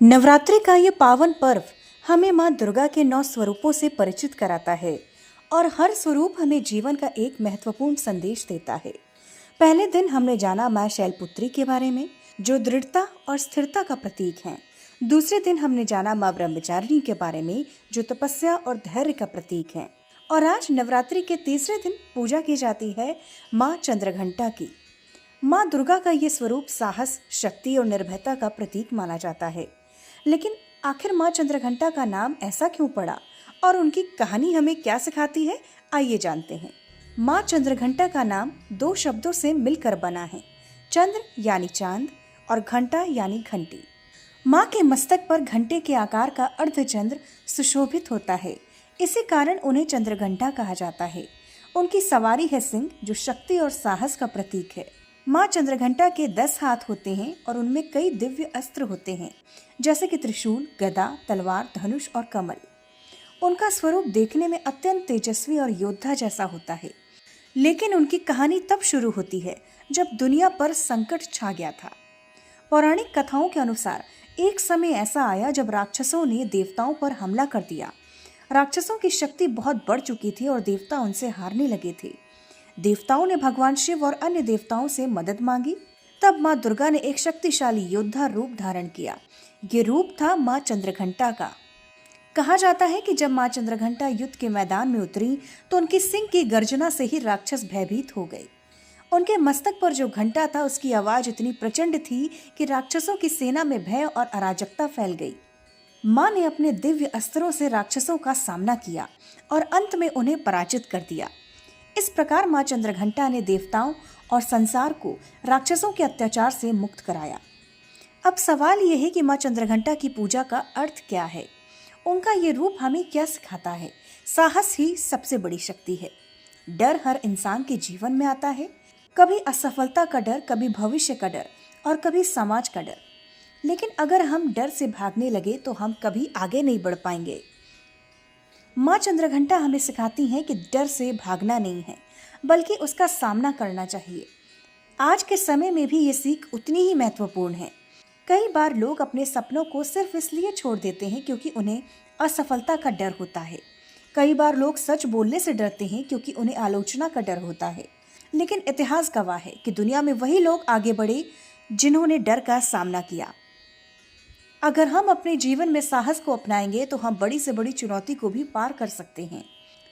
नवरात्रि का ये पावन पर्व हमें माँ दुर्गा के 9 स्वरूपों से परिचित कराता है और हर स्वरूप हमें जीवन का एक महत्वपूर्ण संदेश देता है। पहले दिन हमने जाना माँ शैलपुत्री के बारे में, जो दृढ़ता और स्थिरता का प्रतीक हैं। दूसरे दिन हमने जाना माँ ब्रह्मचारिणी के बारे में, जो तपस्या और धैर्य का प्रतीक हैं। और आज नवरात्रि के तीसरे दिन पूजा की जाती है माँ चंद्रघंटा की। माँ दुर्गा का ये स्वरूप साहस, शक्ति और निर्भयता का प्रतीक माना जाता है। लेकिन आखिर माँ चंद्रघंटा का नाम ऐसा क्यों पड़ा और उनकी कहानी हमें क्या सिखाती है, आइए जानते हैं। माँ चंद्रघंटा का नाम 2 शब्दों से मिलकर बना है, चंद्र यानी चांद और घंटा यानी घंटी। माँ के मस्तक पर घंटे के आकार का अर्धचंद्र सुशोभित होता है, इसी कारण उन्हें चंद्रघंटा कहा जाता है। उनकी सवारी है सिंह, जो शक्ति और साहस का प्रतीक है। माँ चंद्रघंटा के 10 हाथ होते हैं और उनमें कई दिव्य अस्त्र होते हैं, जैसे कि त्रिशूल, गदा, तलवार, धनुष और कमल। उनका स्वरूप देखने में अत्यंत तेजस्वी और योद्धा जैसा होता है। लेकिन उनकी कहानी तब शुरू होती है जब दुनिया पर संकट छा गया था। पौराणिक कथाओं के अनुसार एक समय ऐसा आया जब राक्षसों ने देवताओं पर हमला कर दिया। राक्षसों की शक्ति बहुत बढ़ चुकी थी और देवता उनसे हारने लगे थे। देवताओं ने भगवान शिव और अन्य देवताओं से मदद मांगी। तब माँ दुर्गा ने एक शक्तिशाली योद्धा रूप धारण किया। ये रूप था माँ चंद्रघंटा का। कहा जाता है कि जब माँ चंद्रघंटा युद्ध के मैदान में उतरी तो उनकी सिंह की गर्जना से ही राक्षस भयभीत हो गए। उनके मस्तक पर जो घंटा था, उसकी आवाज इतनी प्रचंड थी कि राक्षसों की सेना में भय और अराजकता फैल गई। माँ ने अपने दिव्य अस्त्रों से राक्षसों का सामना किया और अंत में उन्हें पराजित कर दिया। इस प्रकार माँ चंद्रघंटा ने देवताओं और संसार को राक्षसों के अत्याचार से मुक्त कराया। अब सवाल यह है कि माँ चंद्रघंटा की पूजा का अर्थ क्या है? उनका ये रूप हमें क्या सिखाता है? साहस ही सबसे बड़ी शक्ति है। डर हर इंसान के जीवन में आता है, कभी असफलता का डर, कभी भविष्य का डर और कभी समाज का डर। लेकिन अगर हम डर से भागने लगे तो हम कभी आगे नहीं बढ़ पाएंगे। माँ चंद्रघंटा हमें सिखाती हैं कि डर से भागना नहीं है, बल्कि उसका सामना करना चाहिए। आज के समय में भी ये सीख उतनी ही महत्वपूर्ण है। कई बार लोग अपने सपनों को सिर्फ इसलिए छोड़ देते हैं क्योंकि उन्हें असफलता का डर होता है। कई बार लोग सच बोलने से डरते हैं क्योंकि उन्हें आलोचना का डर होता है। लेकिन इतिहास गवाह है कि दुनिया में वही लोग आगे बढ़े जिन्होंने डर का सामना किया। अगर हम अपने जीवन में साहस को अपनाएंगे तो हम बड़ी से बड़ी चुनौती को भी पार कर सकते हैं।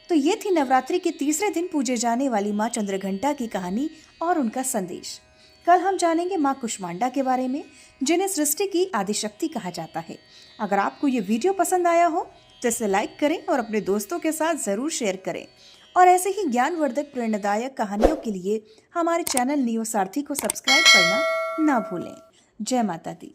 तो ये थी नवरात्रि के तीसरे दिन पूजे जाने वाली माँ चंद्रघंटा की कहानी और उनका संदेश। कल हम जानेंगे माँ कुष्मांडा के बारे में, जिन्हें सृष्टि की आदिशक्ति कहा जाता है। अगर आपको ये वीडियो पसंद आया हो तो इसे लाइक करें और अपने दोस्तों के साथ ज़रूर शेयर करें। और ऐसे ही ज्ञानवर्धक प्रेरणादायक कहानियों के लिए हमारे चैनल नियो सारथी को सब्सक्राइब करना ना भूलें। जय माता दी।